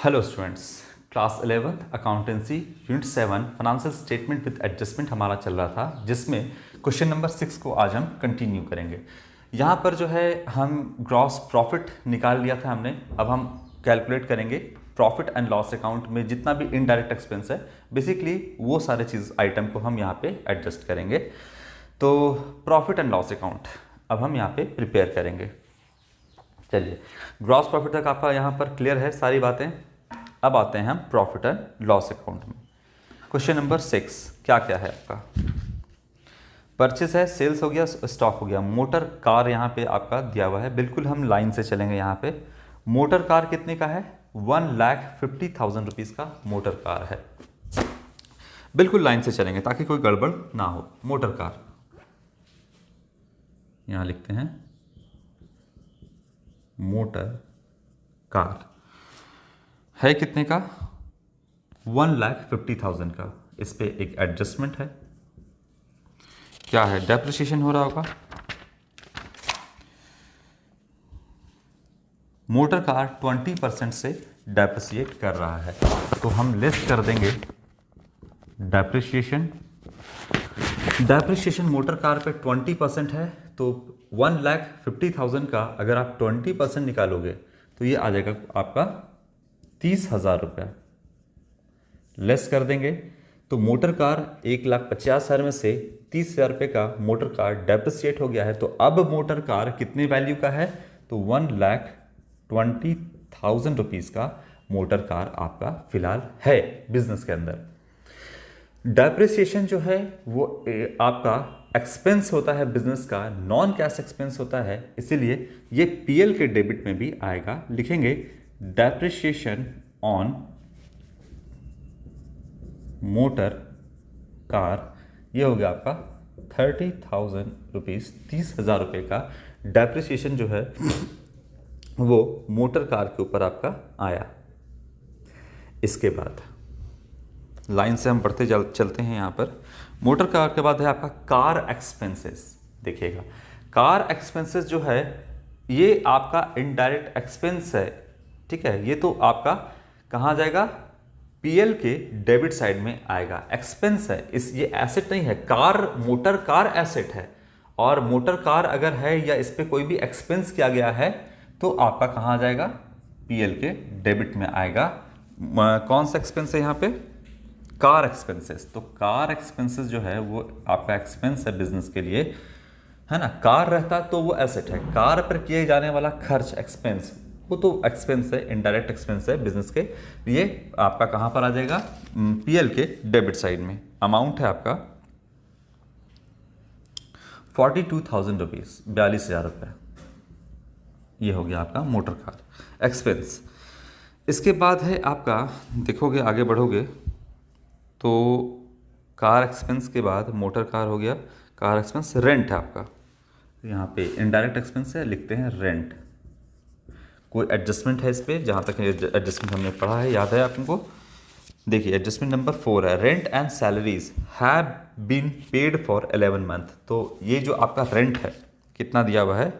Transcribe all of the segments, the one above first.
Hello students, class 11 accountancy unit 7 financial statement with adjustment हमारा चल रहा था, जिसमें क्वेश्चन नंबर 6 को आज हम कंटिन्यू करेंगे। यहाँ पर जो है हम ग्रॉस प्रॉफिट निकाल लिया था हमने। अब हम कैलकुलेट करेंगे प्रॉफिट एंड लॉस अकाउंट में जितना भी इनडायरेक्ट एक्सपेंस है, बेसिकली वो सारे चीज़ आइटम को हम यहाँ पे एडजस्ट करेंगे। तो प्रॉफिट एंड लॉस अकाउंट अब हम यहाँ पे प्रिपेयर करेंगे। चलिए, ग्रॉस प्रॉफिट तक आपका यहाँ पर क्लियर है सारी बातें। अब आते हैं हम प्रॉफिट एंड लॉस अकाउंट में। क्वेश्चन नंबर 6 क्या क्या है आपका? परचेस है, सेल्स हो गया, स्टॉक हो गया, मोटर कार यहाँ पे आपका दिया हुआ है। बिल्कुल हम लाइन से चलेंगे। यहाँ पे मोटर कार कितने का है? 1,50,000 रुपीज़ का मोटर कार है। बिल्कुल लाइन से चलेंगे ताकि कोई गड़बड़ ना हो। मोटर कार यहाँ लिखते हैं, मोटर कार है कितने का? 1,50,000 का। इस पे एक एडजस्टमेंट है। क्या है? डेप्रिसिएशन हो रहा होगा। मोटर कार 20% से डेप्रिसिएट कर रहा है, तो हम लेस कर देंगे डेप्रिसिएशन। डेप्रिसिएशन मोटर कार पे 20% है, तो 1,50,000 का अगर आप 20% निकालोगे तो ये आ जाएगा आपका 30,000 रुपया। लेस कर देंगे तो मोटर कार 1,50,000 में से 30,000 रुपये का मोटर कार डेप्रिसिएट हो गया है। तो अब मोटर कार कितने वैल्यू का है? तो 1,20,000 रुपीज़ का मोटर कार आपका फिलहाल है बिजनेस के अंदर। डेप्रिसिएशन जो है वो आपका एक्सपेंस होता है बिजनेस का, नॉन कैश एक्सपेंस होता है, इसीलिए ये पीएल के डेबिट में भी आएगा। लिखेंगे डेप्रिसिएशन ऑन मोटर कार, ये हो गया आपका 30,000 रुपीज़। 30,000 रुपये का डेप्रिसिएशन जो है वो मोटर कार के ऊपर आपका आया। इसके बाद लाइन से हम बढ़ते चलते हैं। यहाँ पर मोटर कार के बाद है आपका कार एक्सपेंसेस। देखिएगा, कार एक्सपेंसेस जो है ये आपका इनडायरेक्ट एक्सपेंस है, ठीक है। ये तो आपका कहाँ जाएगा? पीएल के डेबिट साइड में आएगा। एक्सपेंस है, इस ये एसेट नहीं है। कार, मोटर कार एसेट है, और मोटर कार अगर है या इस पे कोई भी एक्सपेंस किया गया है तो आपका कहाँ जाएगा? पीएल के डेबिट में आएगा। कौन सा एक्सपेंस है यहाँ पे? Car expenses. तो कार एक्सपेंसेस जो है वो आपका एक्सपेंस है बिजनेस के लिए, है ना। कार रहता तो वो एसेट है। कार पर किए जाने वाला खर्च एक्सपेंस, वो तो एक्सपेंस है, इनडायरेक्ट एक्सपेंस है बिजनेस के लिए। आपका कहाँ पर आ जाएगा? पीएल के डेबिट साइड में। अमाउंट है आपका 42,000 रुपीज़, 42,000 रुपये। ये हो गया आपका मोटर कार एक्सपेंस। इसके बाद है आपका, देखोगे आगे बढ़ोगे तो कार एक्सपेंस के बाद मोटर कार हो गया। कार एक्सपेंस रेंट है आपका। यहाँ पे इनडायरेक्ट एक्सपेंस है, लिखते हैं रेंट। कोई एडजस्टमेंट है इस पे? जहाँ तक एडजस्टमेंट हमने पढ़ा है, याद है आपको? देखिए, एडजस्टमेंट नंबर 4 है, rent and salaries have been paid for 11 month. तो ये जो आपका रेंट है कितना दिया हुआ है?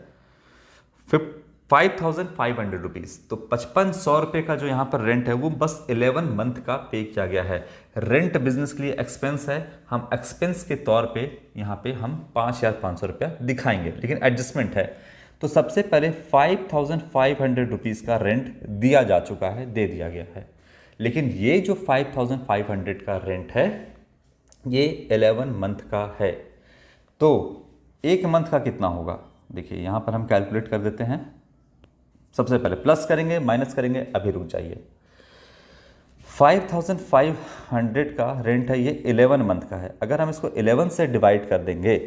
5,500 रुपीज़। तो 5,500 रुपये का जो यहाँ पर रेंट है वो बस 11 मंथ का पे किया गया है। रेंट बिजनेस के लिए एक्सपेंस है, हम एक्सपेंस के तौर पे यहाँ पे हम 5,500 रुपया दिखाएंगे, लेकिन एडजस्टमेंट है। तो सबसे पहले 5,500 रुपीज़ का रेंट दिया जा चुका है, दे दिया गया है। लेकिन ये जो 5,500 का रेंट है ये 11 मंथ का है। तो एक मंथ का कितना होगा? देखिए, यहाँ पर हम कैलकुलेट कर देते हैं। सबसे पहले प्लस करेंगे, माइनस करेंगे, अभी रुक जाइए। 5,500 का रेंट है, ये 11 मंथ का है। अगर हम इसको 11 से डिवाइड कर देंगे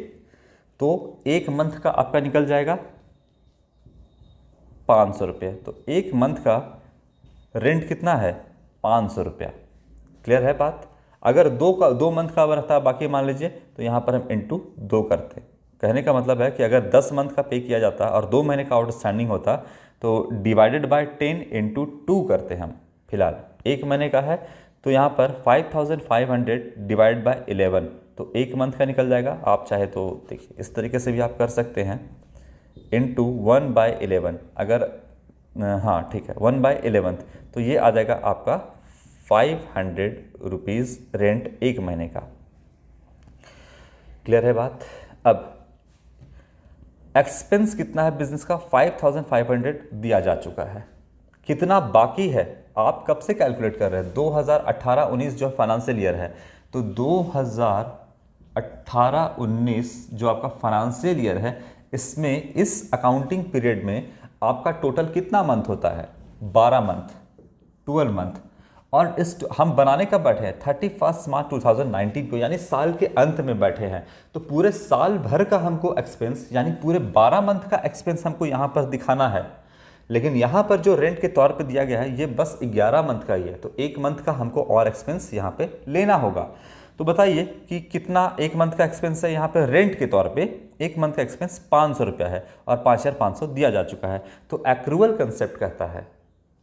तो एक मंथ का आपका निकल जाएगा 500 रुपये। तो एक मंथ का रेंट कितना है? 500 रुपया। क्लियर है बात? अगर दो मंथ का रहता बाकी मान लीजिए, तो यहाँ पर हम इंटू 2 करते। कहने का मतलब है कि अगर 10 मंथ का पे किया जाता और 2 महीने का आउटस्टैंडिंग होता तो डिवाइडेड बाय 10 इंटू 2 करते हम। फिलहाल एक महीने का है, तो यहाँ पर 5,500 डिवाइड बाय 11, तो एक मंथ का निकल जाएगा। आप चाहे तो देखिए इस तरीके से भी आप कर सकते हैं, इंटू 1/11। अगर हाँ ठीक है, 1/11, तो ये आ जाएगा आपका 500 रुपीज़ रेंट एक महीने का। क्लियर है बात। अब एक्सपेंस कितना है बिजनेस का, 5500 दिया जा चुका है। कितना बाकी है आप कब से कैलकुलेट कर रहे हैं, 2018-19 जो फाइनेंशियल ईयर है, तो 2018-19 जो आपका फाइनेंशियल ईयर है, इसमें इस अकाउंटिंग पीरियड में आपका टोटल कितना मंथ होता है, 12 मंथ, 12 मंथ। और इस हम बनाने कब बैठे हैं, 31 मार्च 2019 को, यानी साल के अंत में बैठे हैं। तो पूरे साल भर का हमको एक्सपेंस, यानी पूरे 12 मंथ का एक्सपेंस हमको यहाँ पर दिखाना है। लेकिन यहाँ पर जो रेंट के तौर पे दिया गया है ये बस 11 मंथ का ही है, तो एक मंथ का हमको और एक्सपेंस यहाँ पे लेना होगा। तो बताइए कि कितना एक मंथ का एक्सपेंस है यहाँ पे रेंट के तौर पे। एक मंथ का एक्सपेंस 500 रुपया है और 5500 दिया जा चुका है। तो एक्रूअल कंसेप्ट कहता है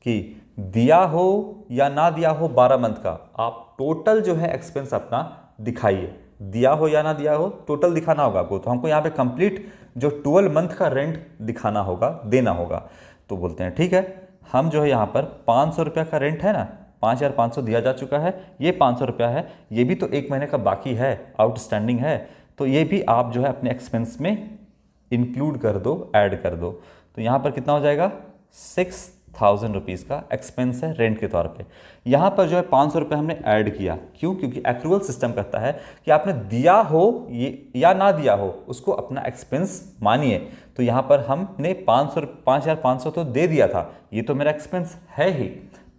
कि दिया हो या ना दिया हो 12 मंथ का, आप टोटल जो है एक्सपेंस अपना दिखाइए। दिया हो या ना दिया हो टोटल दिखाना होगा आपको। तो हमको यहाँ पे कंप्लीट जो 12 मंथ का रेंट दिखाना होगा, देना होगा। तो बोलते हैं ठीक है, हम जो है यहाँ पर 500 रुपया का रेंट है ना, 5500 दिया जा चुका है, ये 500 रुपया है, ये भी तो एक महीने का बाकी है, आउटस्टैंडिंग है, तो ये भी आप जो है अपने एक्सपेंस में इंक्लूड कर दो, ऐड कर दो। तो यहाँ पर कितना हो जाएगा, 6000 रुपीज़ का एक्सपेंस है रेंट के तौर पे। यहाँ पर जो है 500 रुपये हमने ऐड किया, क्यों, क्योंकि एक्रूअल सिस्टम कहता है कि आपने दिया हो ये या ना दिया हो उसको अपना एक्सपेंस मानिए। तो यहाँ पर हमने 5500 तो दे दिया था, ये तो मेरा एक्सपेंस है ही।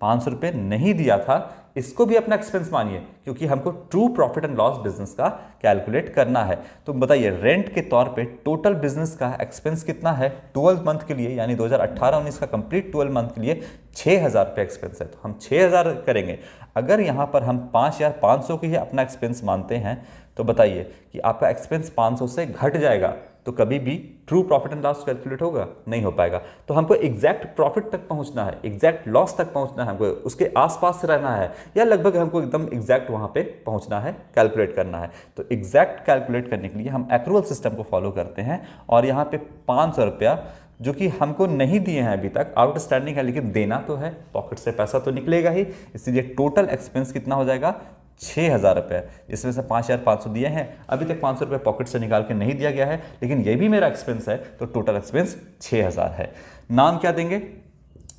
500 रुपये नहीं दिया था, इसको भी अपना एक्सपेंस मानिए, क्योंकि हमको true profit and loss business का कैलकुलेट करना है। तो बताइए रेंट के तौर पे टोटल बिजनेस का एक्सपेंस कितना है 12 मंथ के लिए, यानी 2018-19 का कंप्लीट 12 मंथ के लिए 6000 रुपये एक्सपेंस है। तो हम 6000 करेंगे। अगर यहाँ पर हम 5500 की ही अपना एक्सपेंस मानते हैं, तो बताइए कि आपका एक्सपेंस 500 से घट जाएगा, तो कभी भी true profit and loss calculate होगा, नहीं हो पाएगा। तो हमको एग्जैक्ट प्रॉफिट तक पहुंचना है, एग्जैक्ट लॉस तक पहुंचना है, हमको उसके आसपास रहना है, या लगभग हमको एकदम एग्जैक्ट वहां पे पहुंचना है, कैलकुलेट करना है। तो एग्जैक्ट कैलकुलेट करने के लिए हम एक्रूअल सिस्टम को फॉलो करते हैं। और यहाँ पे 500 रुपया जो कि हमको नहीं दिए हैं अभी तक, आउटस्टैंडिंग है, लेकिन देना तो है, पॉकेट से पैसा तो निकलेगा ही, इसलिए टोटल एक्सपेंस कितना हो जाएगा, 6000 रुपये। इसमें से 5500 दिए हैं, अभी तक 500 रुपये पॉकेट से निकाल के नहीं दिया गया है, लेकिन ये भी मेरा एक्सपेंस है, तो टोटल एक्सपेंस 6000 है। नाम क्या देंगे,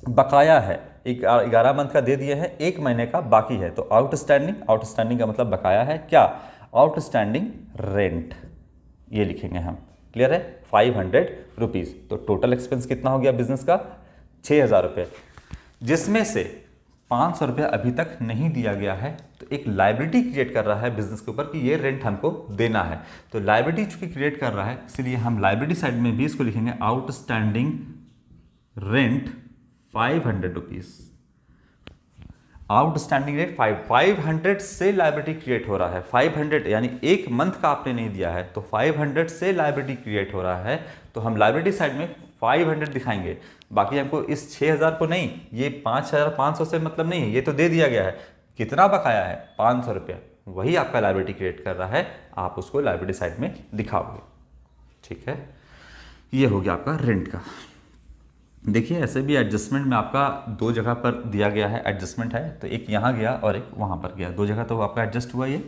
बकाया है, 11 मंथ का दे दिए हैं, एक महीने का बाकी है, तो आउटस्टैंडिंग, आउटस्टैंडिंग का मतलब बकाया है, क्या, आउटस्टैंडिंग रेंट, ये लिखेंगे हम। क्लियर है, 500 रुपीज़। तो टोटल एक्सपेंस कितना हो गया बिजनेस का, 6000 रुपये, जिसमें से 500 रुपया अभी तक नहीं दिया गया है। तो एक लाइबिलिटी क्रिएट कर रहा है बिजनेस के ऊपर कि ये रेंट हमको देना है। तो लाइबिलिटी चूंकि क्रिएट कर रहा है, इसलिए हम लाइबिलिटी साइड में भी इसको लिखेंगे outstanding rent 500 rupees. Outstanding rate 500 से लाइबिलिटी क्रिएट हो रहा है। 500 यानी एक मंथ का आपने नहीं दिया है, तो 500 से लाइबिलिटी क्रिएट हो रहा है। तो हम लाइबिलिटी साइड में 500 दिखाएंगे, बाकी हमको इस 6000 को नहीं, ये 5500 से मतलब नहीं है, ये तो दे दिया गया है। कितना बकाया है, 500 रुपया, वही आपका लाइबिलिटी क्रिएट कर रहा है, आप उसको लाइबिलिटी साइड में दिखाओगे। ठीक है, ये हो गया आपका रेंट का। देखिए ऐसे भी एडजस्टमेंट में आपका दो जगह पर दिया गया है, एडजस्टमेंट है, तो एक यहाँ गया और एक वहाँ पर गया, दो जगह तो आपका एडजस्ट हुआ ये।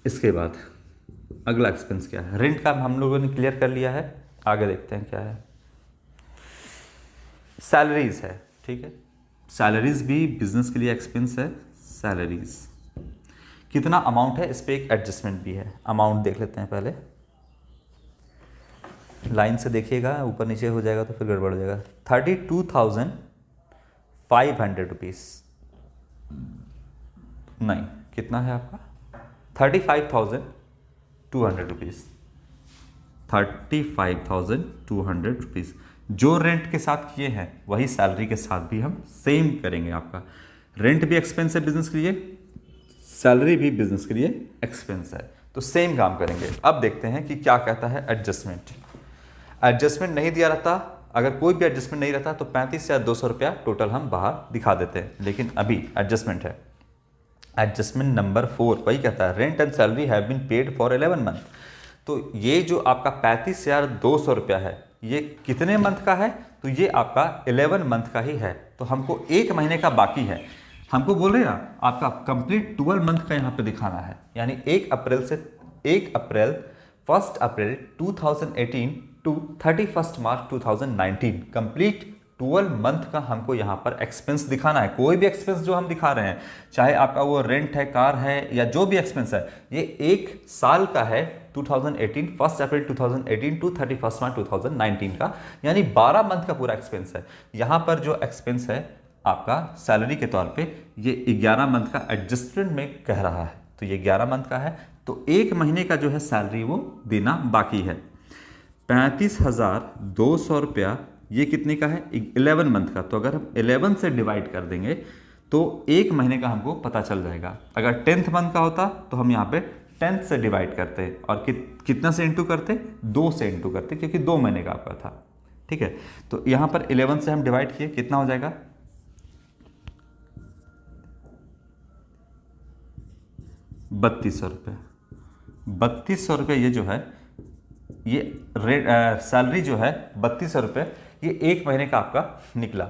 इसके बाद अगला एक्सपेंस क्या है, रेंट का हम लोगों ने क्लियर कर लिया है, आगे देखते हैं क्या है। सैलरीज है, ठीक है, सैलरीज भी बिजनेस के लिए एक्सपेंस है। सैलरीज कितना अमाउंट है, इस पर एक एडजस्टमेंट भी है। अमाउंट देख लेते हैं पहले, लाइन से देखिएगा, ऊपर नीचे हो जाएगा तो फिर गड़बड़ हो जाएगा। 32,500 रुपीज़, नहीं कितना है आपका, 35,200 रुपीज़, 35,200 रुपीज़। जो रेंट के साथ किए हैं वही सैलरी के साथ भी हम सेम करेंगे। आपका रेंट भी एक्सपेंस है बिजनेस के लिए, सैलरी भी बिजनेस के लिए एक्सपेंस है, तो सेम काम करेंगे। अब देखते हैं कि क्या कहता है एडजस्टमेंट। एडजस्टमेंट नहीं दिया रहता, अगर कोई भी एडजस्टमेंट नहीं रहता तो 35,200 रुपया टोटल हम बाहर दिखा देते हैं, लेकिन अभी एडजस्टमेंट है। एडजस्टमेंट नंबर 4 वही कहता है rent and salary have been paid for 11 month. तो ये जो आपका 35,200 रुपया है, ये कितने मंथ का है, तो ये आपका 11 मंथ का ही है, तो हमको 1 महीने का बाकी है। हमको बोल रहे ना आपका कंप्लीट 12 मंथ का यहाँ पे दिखाना है, यानी 1 अप्रैल से 1 अप्रैल 1 अप्रैल 2018 टू 31 मार्च 2019 कंप्लीट 12 मंथ का हमको यहाँ पर एक्सपेंस दिखाना है। कोई भी एक्सपेंस जो हम दिखा रहे हैं, चाहे आपका वो रेंट है, कार है, या जो भी एक्सपेंस है, ये 1 साल का है 2018 1 अप्रैल 2018 टू 31 मार्च 2019 का, यानी 12 मंथ का पूरा एक्सपेंस है। यहाँ पर जो एक्सपेंस है आपका सैलरी के तौर पे, ये 11 मंथ का एडजस्टमेंट में कह रहा है, तो ये 11 मंथ का है, तो 1 महीने का जो है सैलरी वो देना बाकी है। 35,200 रुपया ये कितने का है, 11 मंथ का, तो अगर हम 11 से डिवाइड कर देंगे तो 1 महीने का हमको पता चल जाएगा। अगर 10th मंथ का होता तो हम यहाँ पे 10th से डिवाइड करते और कितना से इंटू करते, 2 से इंटू करते, क्योंकि 2 महीने का आपका था। ठीक है, तो यहाँ पर 11 से हम डिवाइड किए, कितना हो जाएगा, 3200 रुपये। 3200 रुपये ये जो है, ये सैलरी जो है 3200 रुपये, ये 1 महीने का आपका निकला।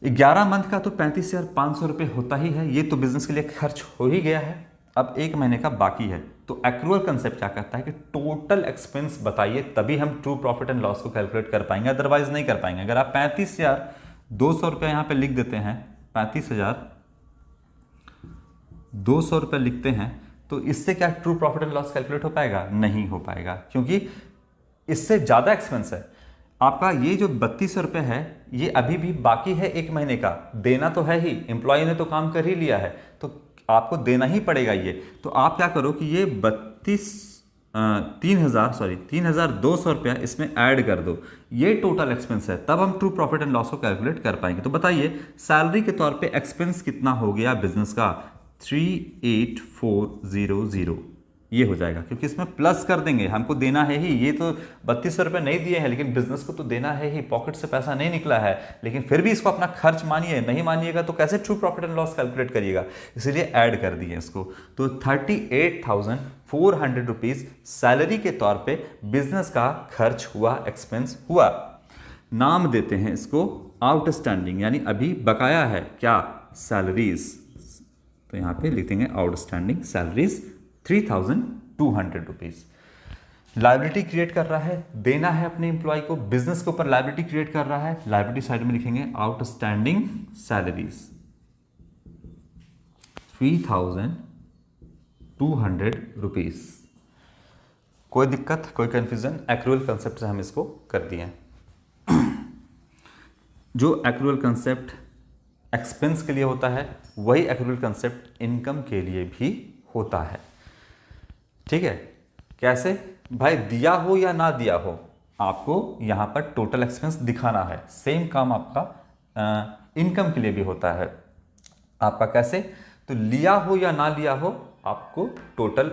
11 मंथ का तो 35,500 रुपये होता ही है, ये तो बिजनेस के लिए खर्च हो ही गया है। अब 1 महीने का बाकी है, तो एक्रूअल कंसेप्ट क्या कहता है कि टोटल एक्सपेंस बताइए, तभी हम ट्रू प्रॉफिट एंड लॉस को कैलकुलेट कर पाएंगे, अदरवाइज नहीं कर पाएंगे। अगर आप 35,200 रुपये यहाँ पे लिख देते हैं, 35,200 रुपये लिखते हैं, तो इससे क्या true profit and loss calculate हो पाएगा? नहीं हो पाएगा, क्योंकि इससे ज़्यादा एक्सपेंस है। आपका ये जो 3200 रुपये है, ये अभी भी बाकी है 1 महीने का, देना तो है ही, एम्प्लॉय ने तो काम कर ही लिया है, तो आपको देना ही पड़ेगा ये। तो आप क्या करो कि ये 3,200 रुपया इसमें ऐड कर दो, ये टोटल एक्सपेंस है, तब हम ट्रू प्रॉफिट एंड लॉस को कैलकुलेट कर पाएंगे। तो बताइए सैलरी के तौर पे एक्सपेंस कितना हो गया बिजनेस का, 38400 ये हो जाएगा, क्योंकि इसमें प्लस कर देंगे, हमको देना है ही। ये तो 3200 रुपये नहीं दिए हैं, लेकिन बिजनेस को तो देना है ही, पॉकेट से पैसा नहीं निकला है, लेकिन फिर भी इसको अपना खर्च मानिए। नहीं मानिएगा तो कैसे true profit and loss calculate करिएगा, इसलिए ऐड कर दिए इसको। तो 38,400 रुपीज़ सैलरी के तौर पे बिजनेस का खर्च हुआ, एक्सपेंस हुआ। नाम देते हैं इसको आउटस्टैंडिंग, यानी अभी बकाया है क्या, सैलरीज। तो यहाँ पे लिख देंगे outstanding salaries 3,200 rupees. Liability create कर रहा है, देना है अपने एम्प्लॉय को, बिजनेस के ऊपर लाइबिलिटी क्रिएट कर रहा है। लाइबिलिटी साइड में लिखेंगे आउटस्टैंडिंग सैलरीज 3,200 रुपीज़। कोई दिक्कत, कोई कंफ्यूजन? एक्रूअल कंसेप्ट से हम इसको कर दिए। जो एक्रूअल कंसेप्ट एक्सपेंस के लिए होता है, वही एक्रूअल कंसेप्ट इनकम के लिए भी होता है। ठीक है, कैसे भाई, दिया हो या ना दिया हो, आपको यहां पर टोटल एक्सपेंस दिखाना है। सेम काम आपका इनकम के लिए भी होता है। आपका कैसे, तो लिया हो या ना लिया हो, आपको टोटल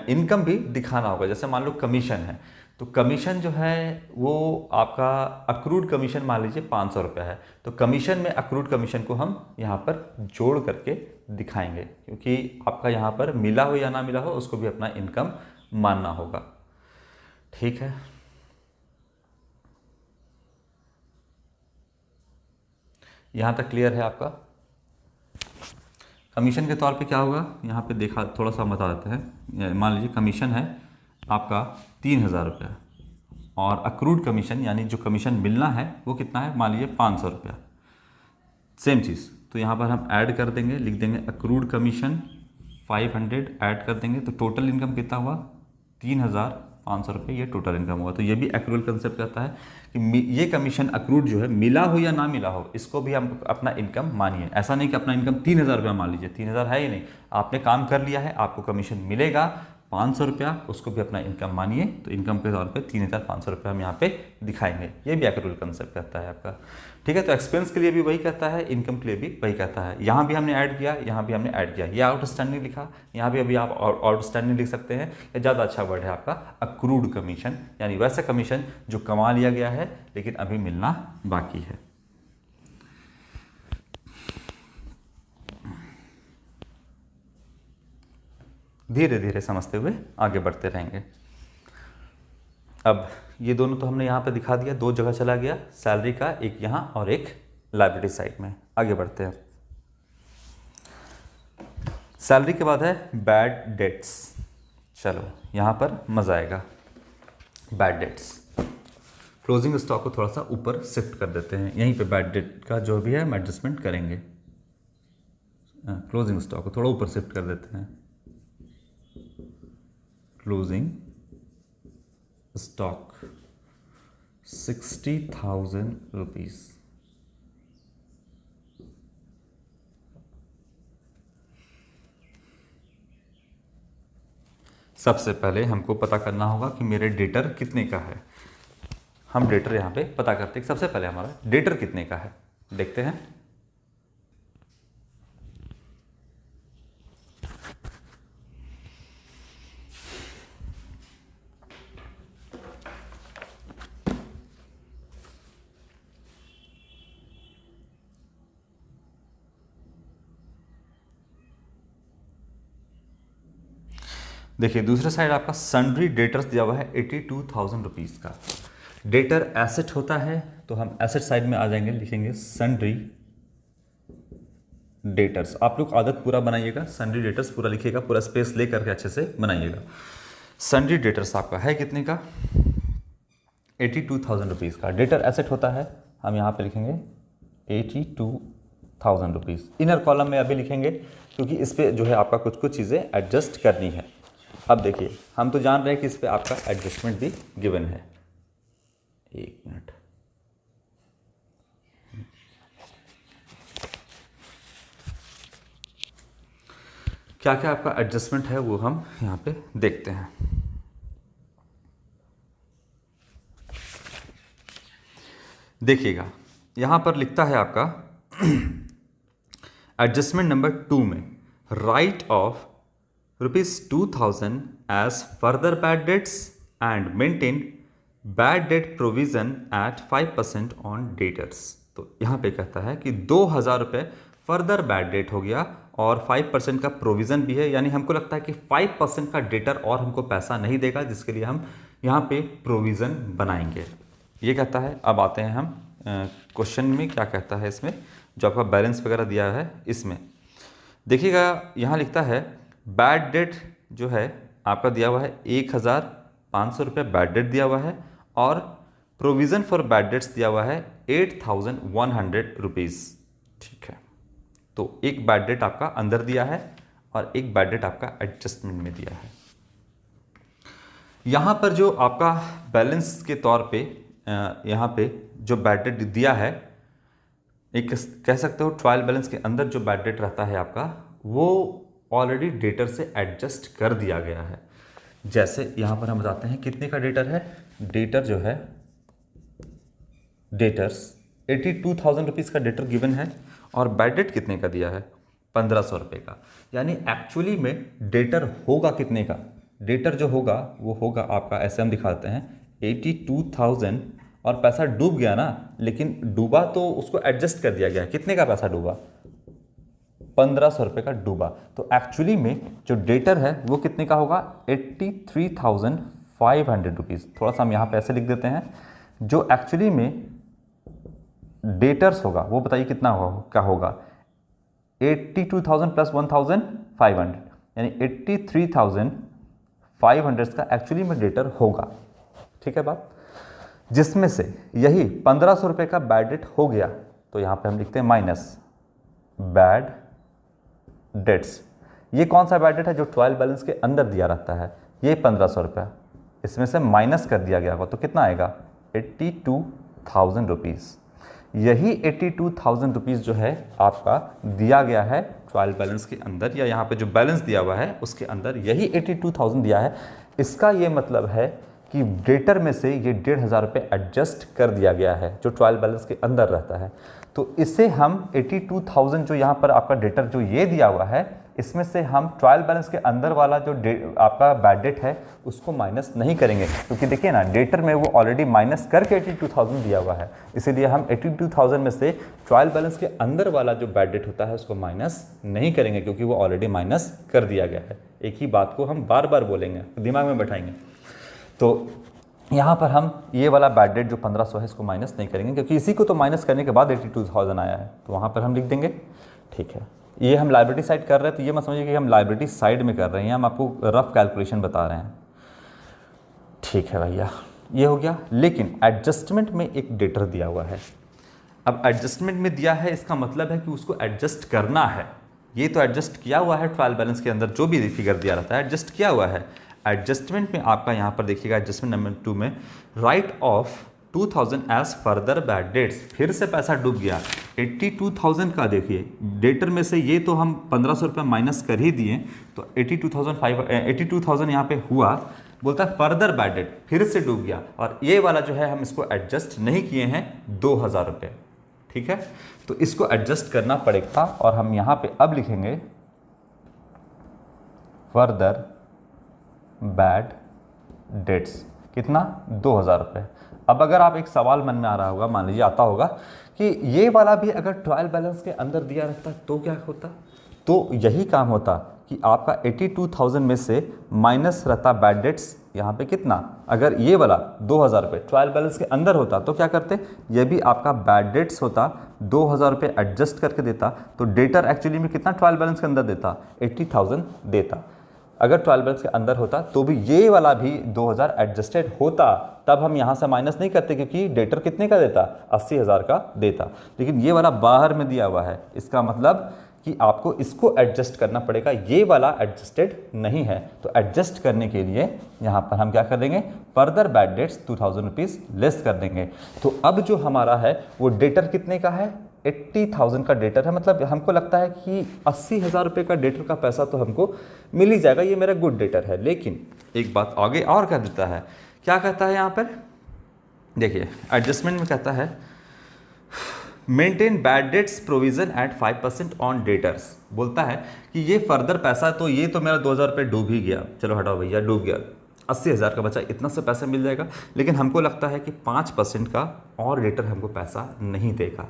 इनकम भी दिखाना होगा। जैसे मान लो कमीशन है, तो कमीशन जो है वो आपका अक्रूड कमीशन मान लीजिए 500 रुपया है, तो कमीशन में अक्रूड कमीशन को हम यहाँ पर जोड़ करके दिखाएंगे, क्योंकि आपका यहाँ पर मिला हो या ना मिला हो, उसको भी अपना इनकम मानना होगा। ठीक है, यहाँ तक क्लियर है आपका? कमीशन के तौर पे क्या होगा, यहाँ पे देखा, थोड़ा सा बता देते हैं। मान लीजिए कमीशन है आपका 3,000 रुपया, और अक्रूड कमीशन यानी जो कमीशन मिलना है वो कितना है, मान लीजिए 500 रुपया। सेम चीज़, तो यहाँ पर हम ऐड कर देंगे, लिख देंगे अक्रूड कमीशन 500 ऐड कर देंगे, तो टोटल इनकम कितना हुआ, 3,500 रुपये, ये टोटल इनकम हुआ। तो ये भी एक्रूअल कंसेप्ट कहता है कि ये कमीशन अक्रूड जो है, मिला हो या ना मिला हो, इसको भी हम अपना इनकम मानिए। ऐसा नहीं कि अपना इनकम 3,000 रुपया मान लीजिए, 3,000 है ही नहीं, आपने काम कर लिया है, आपको कमीशन मिलेगा 500 रुपया, उसको भी अपना इनकम मानिए। तो इनकम के तौर पे 3,500 रुपया हम यहाँ पे दिखाएंगे। ये भी एक्रूअल कंसेप्ट कहता है आपका। ठीक है, तो एक्सपेंस के लिए भी वही कहता है, इनकम के लिए भी वही कहता है। यहाँ भी हमने ऐड किया, यहाँ भी हमने ऐड किया। ये आउटस्टैंडिंग लिखा, यहाँ भी अभी आप आउटस्टैंडिंग लिख सकते हैं, या ज़्यादा अच्छा वर्ड है आपका अक्रूड कमीशन, यानी वैसा कमीशन जो कमा लिया गया है लेकिन अभी मिलना बाकी है। धीरे धीरे समझते हुए आगे बढ़ते रहेंगे। अब ये दोनों तो हमने यहाँ पे दिखा दिया, दो जगह चला गया सैलरी का, एक यहाँ और एक लाइबिलिटी साइड में। आगे बढ़ते हैं। सैलरी के बाद है बैड डेट्स। चलो यहाँ पर मज़ा आएगा। बैड डेट्स, क्लोजिंग स्टॉक को थोड़ा सा ऊपर शिफ्ट कर देते हैं, यहीं पे बैड डेट का जो भी है हम एडजस्टमेंट करेंगे। क्लोजिंग स्टॉक को थोड़ा ऊपर शिफ्ट कर देते हैं। Closing stock 60,000 rupees. सबसे पहले हमको पता करना होगा कि मेरे डेटर कितने का है। हम डेटर यहाँ पे पता करते हैं। सबसे पहले हमारा डेटर कितने का है देखते हैं। देखिए दूसरे साइड आपका सन्ड्री डेटर्स दिया हुआ है 82,000 रुपीज़ का। डेटर एसेट होता है तो हम एसेट साइड में आ जाएंगे, लिखेंगे सन्ड्री डेटर्स। आप लोग आदत पूरा बनाइएगा, सन्ड्री डेटर्स पूरा लिखिएगा, पूरा स्पेस ले करके अच्छे से बनाइएगा। सन्ड्री डेटर्स आपका है कितने का? 82,000 रुपीज़ का। डेटर एसेट होता है, हम यहाँ पे लिखेंगे 82,000 रुपीज़। इनर कॉलम में अभी लिखेंगे क्योंकि इस पर जो है आपका कुछ कुछ चीज़ें एडजस्ट करनी है। अब देखिए हम तो जान रहे हैं कि इस पर आपका एडजस्टमेंट भी गिवन है। एक मिनट, क्या क्या आपका एडजस्टमेंट है वो हम यहाँ पे देखते हैं। देखिएगा यहाँ पर लिखता है आपका एडजस्टमेंट नंबर 2 में write off ₹2,000 as further bad debts and maintain bad debt provision at 5% on debtors. तो यहाँ पे कहता है कि 2,000 रुपये फर्दर बैड डेट हो गया और 5% का प्रोविज़न भी है, यानी हमको लगता है कि 5% का डेटर और हमको पैसा नहीं देगा, जिसके लिए हम यहाँ पे प्रोविज़न बनाएंगे, ये कहता है। अब आते हैं हम क्वेश्चन में, क्या कहता है इसमें, जो आपका बैलेंस वगैरह दिया है इसमें देखिएगा। यहाँ लिखता है बैड डेट जो है आपका दिया हुआ है 1,500 रुपये बैड डेट दिया हुआ है और प्रोविज़न फॉर बैड डेट्स दिया हुआ है 8,100 रुपीज़। ठीक है, तो एक बैड डेट आपका अंदर दिया है और एक बैड डेट आपका एडजस्टमेंट में दिया है। यहाँ पर जो आपका बैलेंस के तौर पे यहाँ पे जो बैड डेट दिया है, एक कह सकते हो ट्रायल बैलेंस के अंदर जो बैड डेट रहता है आपका, वो ऑलरेडी डेटर से एडजस्ट कर दिया गया है। जैसे यहाँ पर हम बताते हैं कितने का डेटर है। डेटर जो है, डेटर्स 82,000 रुपीज़ का डेटर गिवन है और बैड डेट कितने का दिया है? 1,500 रुपये का। यानी एक्चुअली में डेटर होगा कितने का? डेटर जो होगा वो होगा आपका, ऐसे हम दिखाते हैं 82,000 और पैसा डूब गया ना, लेकिन डूबा तो उसको एडजस्ट कर दिया गया। कितने का पैसा डूबा? 1,500 रुपये का डूबा। तो एक्चुअली में जो डेटर है वो कितने का होगा? 83,500 रुपीज़। थोड़ा सा हम यहाँ पे ऐसे लिख देते हैं। जो एक्चुअली में डेटर्स होगा वो बताइए कितना का होगा? 82,000 प्लस 1,500 यानी 83,500 का एक्चुअली में डेटर होगा। ठीक है बात, जिसमें से यही 1,500 रुपये का बैड डेट हो गया, तो यहाँ पे हम लिखते हैं माइनस बैड डेट्स। ये कौन सा बैड डेट है? जो ट्रायल बैलेंस के अंदर दिया रहता है, ये 1,500 रुपया, इसमें से माइनस कर दिया गया होगा तो कितना आएगा? 82,000 रुपीज़। यही 82,000 रुपीज़ जो है आपका दिया गया है ट्रायल बैलेंस के अंदर, या यहाँ पे जो बैलेंस दिया हुआ है उसके अंदर यही 82,000 दिया है। इसका ये मतलब है कि डेटर में से ये 1,500 रुपये एडजस्ट कर दिया गया है जो ट्रायल बैलेंस के अंदर रहता है। तो इसे हम 82,000 जो यहाँ पर आपका डेटर जो ये दिया हुआ है, इसमें से हम ट्रायल बैलेंस के अंदर वाला जो आपका बैड डेट है उसको माइनस नहीं करेंगे, क्योंकि देखिए ना डेटर में वो ऑलरेडी माइनस करके 82,000 दिया हुआ है। इसीलिए हम 82,000 में से ट्रायल बैलेंस के अंदर वाला जो बैड डेट होता है उसको माइनस नहीं करेंगे, क्योंकि वो ऑलरेडी माइनस कर दिया गया है। एक ही बात को हम बार बार बोलेंगे, दिमाग में बैठाएंगे। तो यहाँ पर हम ये वाला बैड डेट जो 1500 है इसको माइनस नहीं करेंगे, क्योंकि इसी को तो माइनस करने के बाद 82,000 आया है, तो वहाँ पर हम लिख देंगे। ठीक है, ये हम लाइबिलिटी साइड कर रहे हैं, तो ये मत समझिए कि हम लाइबिलिटी साइड में कर रहे हैं, हम आपको रफ कैलकुलेशन बता रहे हैं। ठीक है भैया, ये हो गया। लेकिन एडजस्टमेंट में एक डेटर दिया हुआ है। अब एडजस्टमेंट में दिया है, इसका मतलब है कि उसको एडजस्ट करना है। ये तो एडजस्ट किया हुआ है, ट्रायल बैलेंस के अंदर जो भी फिगर दिया रहता है एडजस्ट किया हुआ है। एडजस्टमेंट में आपका यहाँ पर देखिएगा, एडजस्टमेंट नंबर 2 में write off 2000 as further bad debts, फिर से पैसा डूब गया 82,000 का। देखिए डेटर में से ये तो हम 1500 रुपये माइनस कर ही दिए, तो 82,000 यहाँ पे हुआ। बोलता है फर्दर बैड डेट, फिर से डूब गया, और ये वाला जो है हम इसको एडजस्ट नहीं किए हैं 2,000 रुपये। ठीक है, तो इसको एडजस्ट करना पड़ेगा, और हम यहाँ पे अब लिखेंगे फर्दर बैड डेट्स, कितना 2,000 रुपये। अब अगर आप एक सवाल मन में आ रहा होगा, मान लीजिए आता होगा कि ये वाला भी अगर ट्रायल बैलेंस के अंदर दिया रहता तो क्या होता, तो यही काम होता कि आपका 82,000 में से माइनस रहता बैड डेट्स, यहाँ पे कितना, अगर ये वाला 2,000 रुपये ट्रायल बैलेंस के अंदर होता तो क्या करते, ये भी आपका बैड डेट्स होता, 2,000 रुपये एडजस्ट करके देता, तो डेटर एक्चुअली में कितना ट्रायल बैलेंस के अंदर देता, 80,000 देता। अगर ट्रायल बैलेंस के अंदर होता तो भी ये वाला भी 2,000 एडजस्टेड होता, तब हम यहाँ से माइनस नहीं करते, क्योंकि डेटर कितने का देता, 80,000 का देता। लेकिन ये वाला बाहर में दिया हुआ है, इसका मतलब कि आपको इसको एडजस्ट करना पड़ेगा, ये वाला एडजस्टेड नहीं है। तो एडजस्ट करने के लिए यहाँ पर हम क्या कर देंगे, further bad dates 2,000 rupees less कर देंगे। तो अब जो हमारा है वो डेटर कितने का है, 80,000 का डेटर है। मतलब हमको लगता है कि 80,000 रुपये का डेटर का पैसा तो हमको मिल ही जाएगा, ये मेरा गुड डेटर है। लेकिन एक बात आगे और कह देता है, क्या कहता है यहाँ पर, देखिए एडजस्टमेंट में कहता है maintain bad debts provision at 5% on debtors. बोलता है कि ये फर्दर पैसा, तो ये तो मेरा 2,000 रुपये डूब ही गया, चलो हटाओ भैया डूब गया, 80,000 का बचा, इतना से पैसा मिल जाएगा। लेकिन हमको लगता है कि 5% का और डेटर हमको पैसा नहीं देगा,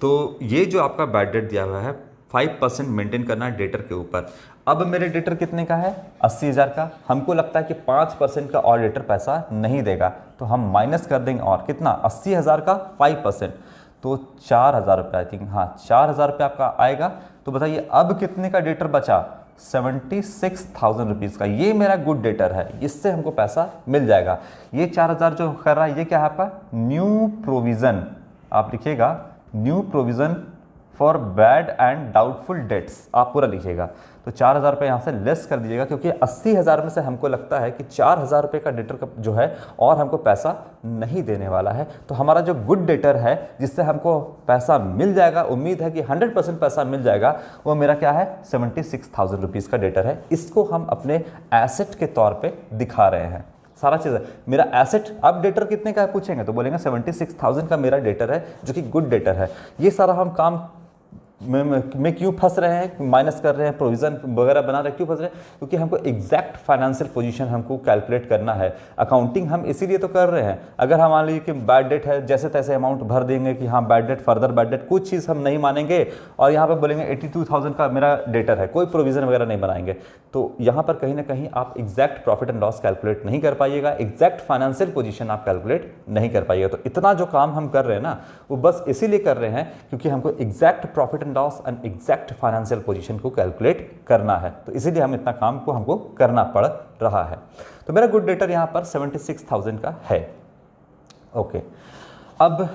तो ये जो आपका बैड डेट दिया हुआ है 5% मेंटेन करना है डेटर के ऊपर। अब मेरे डेटर कितने का है, 80,000 का, हमको लगता है कि 5% का और डेटर पैसा नहीं देगा, तो हम माइनस कर देंगे, और कितना, 80,000 का 5%, तो 4,000 रुपये, आई थिंक, हाँ 4,000 रुपये आपका आएगा। तो बताइए अब कितने का डेटर बचा, 76,000 रुपीज़ का। ये मेरा गुड डेटर है, इससे हमको पैसा मिल जाएगा। ये 4,000 जो कर रहा है ये क्या है आपका, न्यू प्रोविज़न, आप लिखिएगा new provision for bad and doubtful debts, आप पूरा लिखिएगा। तो 4,000 रुपये यहाँ से लेस कर दीजिएगा, क्योंकि 80,000 में से हमको लगता है कि 4,000 रुपये का डेटर का जो है और हमको पैसा नहीं देने वाला है। तो हमारा जो गुड डेटर है जिससे हमको पैसा मिल जाएगा, उम्मीद है कि 100% पैसा मिल जाएगा, वो मेरा क्या है, 76,000 रुपीज़ का डेटर है। इसको हम अपने एसेट के तौर पर दिखा रहे हैं, सारा चीज़ है मेरा एसेट। अब डेटर कितने का है पूछेंगे तो बोलेंगे 76,000 का मेरा डेटर है, जो कि गुड डेटर है। ये सारा हम काम में क्यों फंस रहे हैं, माइनस कर रहे हैं, प्रोविज़न वगैरह बना रहे हैं, क्यों फंस रहे हैं, क्योंकि हमको एग्जैक्ट फाइनेंशियल पोजीशन हमको कैलकुलेट करना है। अकाउंटिंग हम इसीलिए तो कर रहे हैं। अगर हम मान लीजिए कि बैड डेट है, जैसे तैसे अमाउंट भर देंगे कि हाँ bad debt, further bad debt, कुछ चीज़ हम नहीं मानेंगे, और यहाँ पर बोलेंगे 82,000 का मेरा डेटर है, कोई प्रोविज़न वगैरह नहीं बनाएंगे, तो यहाँ पर कहीं ना कहीं आप exact profit and loss calculate नहीं कर पाइएगा, एग्जैक्ट फाइनेंशियल पोजीशन आप कैलकुलेट नहीं कर पाइएगा। तो इतना जो काम हम कर रहे हैं ना, वो बस इसीलिए कर रहे हैं क्योंकि हमको exact profit and loss and exact financial position को कैलकुलेट करना है। तो इसीलिए हम इतना काम को हमको करना पड़ रहा है। तो मेरा गुड डेटर यहाँ पर 76,000 का है। ओके, अब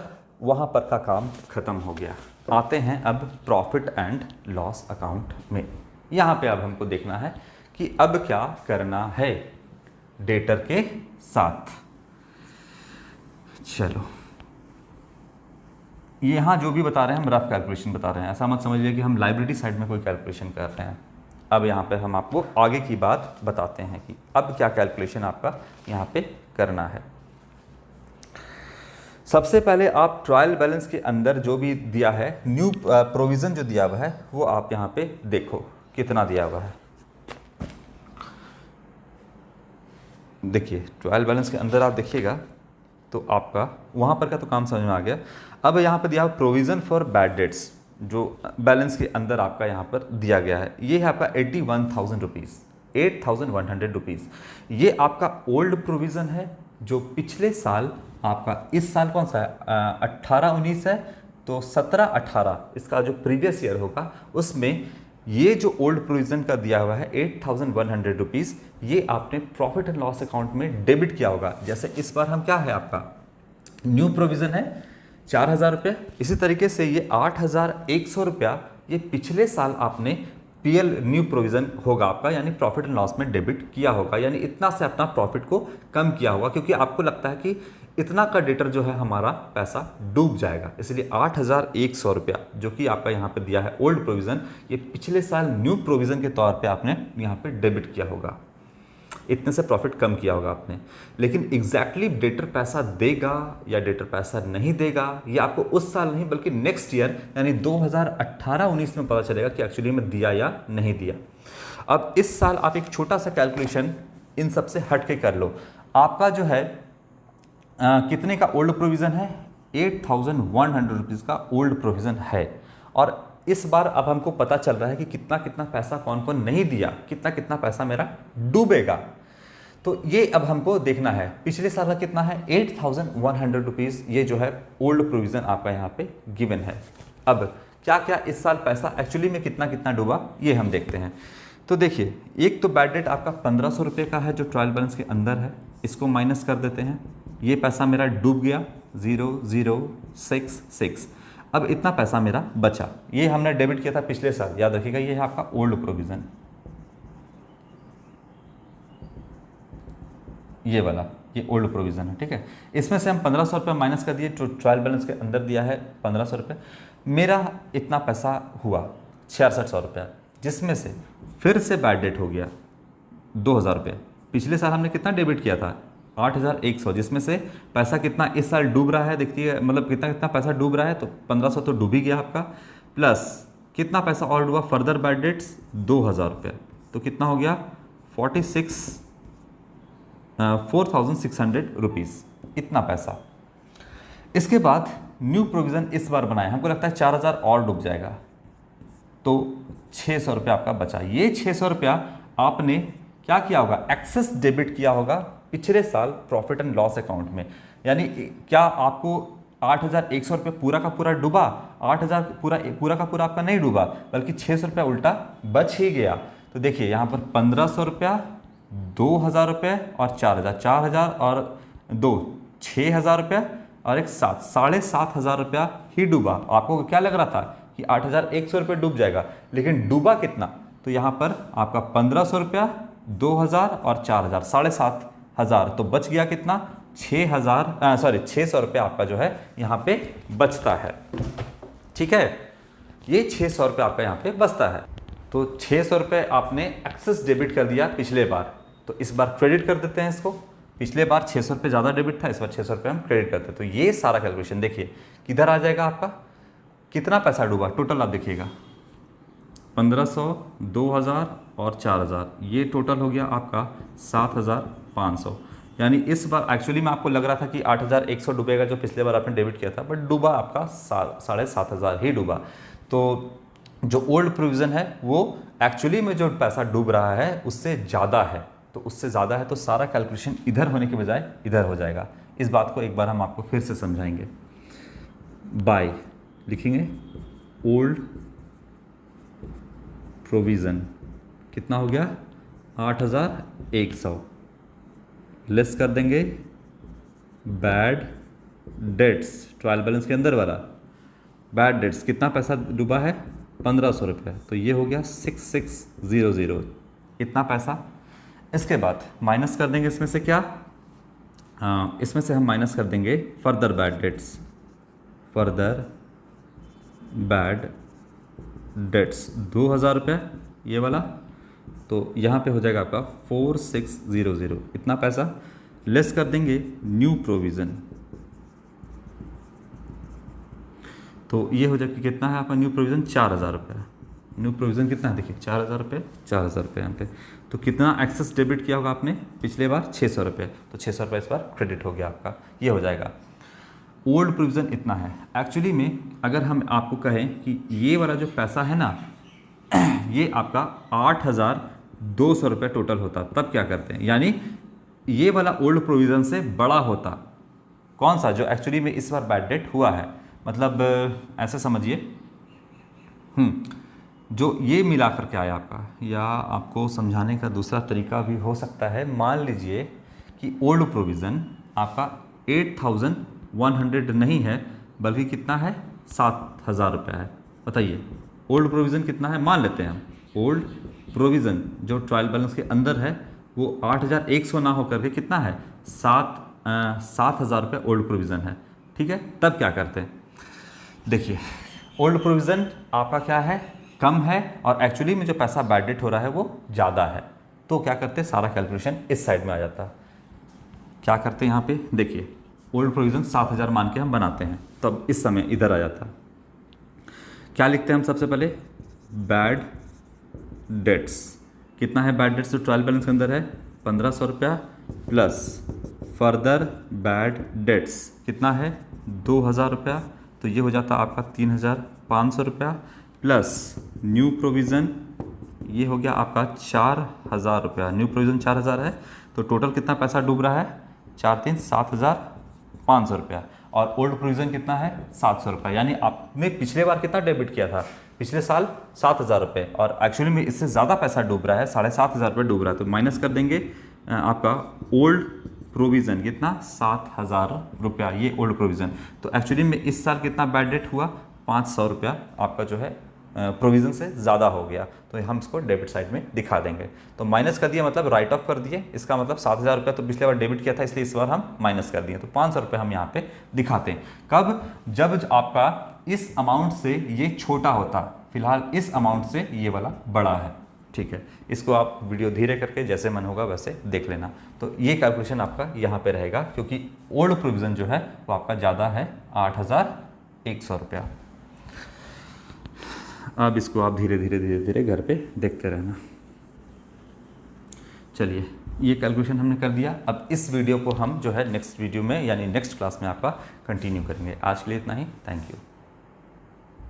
वहाँ पर का काम खत्म हो गया। आते हैं अब प्रॉफिट एंड लॉस अकाउंट में। यहाँ पे अब हमको देखना है कि अब क्या करना है डेटर के साथ। चलो, यहाँ जो भी बता रहे हैं हम रफ कैलकुलेशन बता रहे हैं, ऐसा मत समझिए कि हम लाइब्रेरी साइड में कोई कैलकुलेशन कर रहे हैं। अब यहाँ पे हम आपको आगे की बात बताते हैं कि अब क्या कैलकुलेशन आपका यहाँ पे करना है। सबसे पहले आप ट्रायल बैलेंस के अंदर जो भी दिया है, न्यू प्रोविज़न जो दिया हुआ है, वो आप यहाँ पे देखो कितना दिया हुआ है। देखिए ट्रायल बैलेंस के अंदर आप देखिएगा तो आपका वहाँ पर का तो काम समझ में आ गया। अब यहाँ पर दिया हुआ प्रोविज़न फॉर बैड डेट्स, जो बैलेंस के अंदर आपका यहाँ पर दिया गया है, ये है आपका 81,000 रुपीज़, 8,100 रुपीज़। ये आपका ओल्ड प्रोविज़न है जो पिछले साल आपका, इस साल कौन सा है 18-19 है, तो 17-18 इसका जो प्रीवियस ईयर होगा उसमें ये जो ओल्ड प्रोविज़न का दिया हुआ है 8,100 रुपीज़, ये आपने प्रॉफिट एंड लॉस अकाउंट में डेबिट किया होगा। जैसे इस बार हम क्या है आपका न्यू प्रोविज़न है 4,000 रुपये, इसी तरीके से ये 8,100 रुपया ये पिछले साल आपने पीएल न्यू प्रोविज़न होगा आपका, यानी प्रॉफिट एंड लॉस में डेबिट किया होगा, यानी इतना से अपना प्रॉफिट को कम किया होगा, क्योंकि आपको लगता है कि इतना का डेटर जो है हमारा पैसा डूब जाएगा, इसलिए 8,100 रुपया जो कि आपका यहाँ पे दिया है ओल्ड प्रोविज़न, ये पिछले साल न्यू प्रोविज़न के तौर पे आपने यहाँ पे डेबिट किया होगा, इतने से प्रॉफिट कम किया होगा आपने। लेकिन एग्जैक्टली डेटर पैसा देगा या डेटर पैसा नहीं देगा ये आपको उस साल नहीं बल्कि नेक्स्ट ईयर यानी 2018-19 में पता चलेगा कि एक्चुअली में दिया या नहीं दिया। अब इस साल आप एक छोटा सा कैलकुलेशन इन सब से हट के कर लो। आपका जो है कितने का ओल्ड प्रोविज़न है 8,100 रुपीज़ का ओल्ड प्रोविज़न है, और इस बार अब हमको पता चल रहा है कि कितना कितना पैसा कौन कौन नहीं दिया, कितना कितना पैसा मेरा डूबेगा। तो ये अब हमको देखना है। पिछले साल का कितना है 8,100 रुपीज़, ये जो है ओल्ड प्रोविज़न आपका यहाँ पे गिवन है। अब क्या क्या इस साल पैसा एक्चुअली में कितना कितना डूबा ये हम देखते हैं। तो देखिए, एक तो बैड डेट आपका 1,500 रुपये का है जो ट्रायल बैलेंस के अंदर है, इसको माइनस कर देते हैं। ये पैसा मेरा डूब गया 0,066। अब इतना पैसा मेरा बचा, ये हमने डेबिट किया था पिछले साल, याद रखिएगा ये है आपका ओल्ड प्रोविज़न, ये वाला ये ओल्ड प्रोविज़न है, ठीक है। इसमें से हम 1,500 रुपये माइनस कर दिए, जो ट्रायल बैलेंस के अंदर दिया है 1,500 रुपये, मेरा इतना पैसा हुआ 6,600 रुपया, जिसमें से फिर से बैड डेट हो गया 2,000 रुपये। पिछले साल हमने कितना डेबिट किया था 8,100, जिसमें से पैसा कितना इस साल डूब रहा है, देखिए मतलब कितना कितना पैसा डूब रहा है, तो 1,500 तो डूब ही गया आपका, प्लस कितना पैसा और डूबा फर्दर बैड डेट्स 2,000 रुपये, तो कितना हो गया 4,600 रुपीज़, इतना पैसा। इसके बाद न्यू प्रोविज़न इस बार बनाए, हमको लगता है 4,000 और डूब जाएगा, तो 600 रुपया आपका बचा। ये 600 रुपया आपने क्या किया होगा, एक्सेस डेबिट किया होगा पिछले साल प्रॉफिट एंड लॉस अकाउंट में। यानी क्या आपको 8,100 रुपये पूरा का पूरा डूबा, 8,000 पूरा का पूरा आपका नहीं डूबा, बल्कि 600 रुपया उल्टा बच ही गया। तो देखिए यहाँ पर 1,500 रुपया, 2,000 रुपये और 4,000, 4,000 और 2 6,000 रुपया और एक 7,500 रुपया ही डूबा। आपको क्या लग रहा था कि 8,100 रुपये डूब जाएगा, लेकिन डूबा कितना, तो यहाँ पर आपका 1,500 रुपया, 2,000 और 4,000, 7,500, तो बच गया कितना 600 रुपया आपका जो है यहाँ पे बचता है, ठीक है। ये 600 रुपये आपका यहाँ पे बचता है, तो 600 रुपये आपने एक्सेस डेबिट कर दिया पिछले बार, तो इस बार क्रेडिट कर देते हैं इसको। पिछले बार 600 रुपये ज़्यादा डेबिट था, इस बार 600 रुपये हम क्रेडिट करते हैं। तो ये सारा कैलकुलेशन देखिए किधर आ जाएगा, आपका कितना पैसा डूबा टोटल आप देखिएगा 1,500, 2,000 और 4,000, ये टोटल हो गया आपका 7,500। यानी इस बार एक्चुअली में आपको लग रहा था कि 8,100 डूबेगा जो पिछले बार आपने डेबिट किया था, बट डूबा आपका 7,500 ही डूबा। तो जो ओल्ड प्रोविज़न है वो एक्चुअली में जो पैसा डूब रहा है उससे ज़्यादा है, तो उससे ज़्यादा है तो सारा कैलकुलेशन इधर होने के बजाय इधर हो जाएगा। इस बात को एक बार हम आपको फिर से समझाएंगे। बाय लिखेंगे ओल्ड प्रोविज़न कितना हो गया 8,100, लेस कर देंगे बैड डेट्स, ट्रायल बैलेंस के अंदर वाला बैड डेट्स, कितना पैसा डूबा है 1,500 रुपये, तो ये हो गया 6,600, इतना पैसा। इसके बाद माइनस कर देंगे इसमें से क्या, इसमें से हम माइनस कर देंगे further bad dates, further bad dates 2,000 रुपये ये वाला, तो यहाँ पे हो जाएगा आपका 4,600, इतना पैसा। लेस कर देंगे न्यू प्रोविज़न, तो ये हो जाएगा कितना है आपका न्यू प्रोविज़न 4,000 रुपये। न्यू प्रोविज़न कितना है देखिए 4,000 रुपये, 4,000 रुपये यहाँ पे, तो कितना एक्सेस डेबिट किया होगा आपने पिछले बार 600 रुपये, तो 600 रुपये इस बार क्रेडिट हो गया आपका, ये हो जाएगा। ओल्ड प्रोविज़न इतना है। एक्चुअली में अगर हम आपको कहें कि ये वाला जो पैसा है ना ये आपका 8,200 रुपये टोटल होता, तब क्या करते हैं, यानी ये वाला ओल्ड प्रोविज़न से बड़ा होता। कौन सा? जो एक्चुअली में इस बार बैड डेट हुआ है, मतलब ऐसे समझिए, जो ये मिला करके आया आपका, या आपको समझाने का दूसरा तरीका भी हो सकता है। मान लीजिए कि ओल्ड प्रोविज़न आपका 8,100 नहीं है, बल्कि कितना है? 7,000 रुपया है। बताइए ओल्ड प्रोविज़न कितना है? मान लेते हैं हम ओल्ड प्रोविज़न जो ट्रायल बैलेंस के अंदर है वो 8,100 ना हो करके कितना है? 7,000 रुपये ओल्ड प्रोविज़न है। ठीक है, तब क्या करते हैं? देखिए ओल्ड प्रोविज़न आपका क्या है? कम है, और एक्चुअली में जो पैसा बैड डेट हो रहा है वो ज़्यादा है। तो क्या करते हैं? सारा कैलकुलेशन इस साइड में आ जाता है। क्या करते हैं यहाँ पे? देखिए ओल्ड प्रोविज़न 7,000 मान के हम बनाते हैं, तब इस समय इधर आ जाता। क्या लिखते हैं हम सबसे पहले? Bad debts. कितना है बैड डेट्स जो ट्रायल बैलेंस के अंदर है? 1,500 रुपया, प्लस फर्दर बैड डेट्स कितना है? 2,000 रुपया। तो ये हो जाता आपका 3,500 रुपया, प्लस न्यू प्रोविज़न ये हो गया आपका 4,000 रुपया। न्यू प्रोविज़न 4,000 है, तो टोटल कितना पैसा डूब रहा है? 4,3 7,500 रुपया। और ओल्ड प्रोविज़न कितना है? 700 रुपया। यानी आपने पिछले बार कितना डेबिट किया था? पिछले साल 7,000 रुपये, और एक्चुअली में इससे ज़्यादा पैसा डूब रहा है, 7,500 रुपये डूब रहा है। तो माइनस कर देंगे आपका ओल्ड प्रोविज़न कितना? 7,000 रुपया, ये ओल्ड प्रोविज़न। तो एक्चुअली में इस साल कितना बैड डेट हुआ? 500 रुपया आपका जो है प्रोविज़न से ज़्यादा हो गया, तो हम इसको डेबिट साइड में दिखा देंगे। तो माइनस कर दिया मतलब राइट ऑफ कर दिए। इसका मतलब 7,000 रुपया तो पिछले बार डेबिट किया था, इसलिए इस बार हम माइनस कर दिए। तो 500 रुपये हम यहाँ पे दिखाते हैं। कब? जब आपका इस अमाउंट से ये छोटा होता। फिलहाल इस अमाउंट से ये वाला बड़ा है। ठीक है, इसको आप वीडियो धीरे करके जैसे मन होगा वैसे देख लेना। तो ये कैलकुलेशन आपका यहाँ पे रहेगा, क्योंकि ओल्ड प्रोविज़न जो है वो आपका ज़्यादा है, 8,100 रुपया। अब इसको आप धीरे धीरे घर पे देखते रहना। चलिए ये कैलकुलेशन हमने कर दिया। अब इस वीडियो को हम जो है नेक्स्ट वीडियो में यानी नेक्स्ट क्लास में आपका कंटिन्यू करेंगे। आज के लिए इतना ही। Thank you.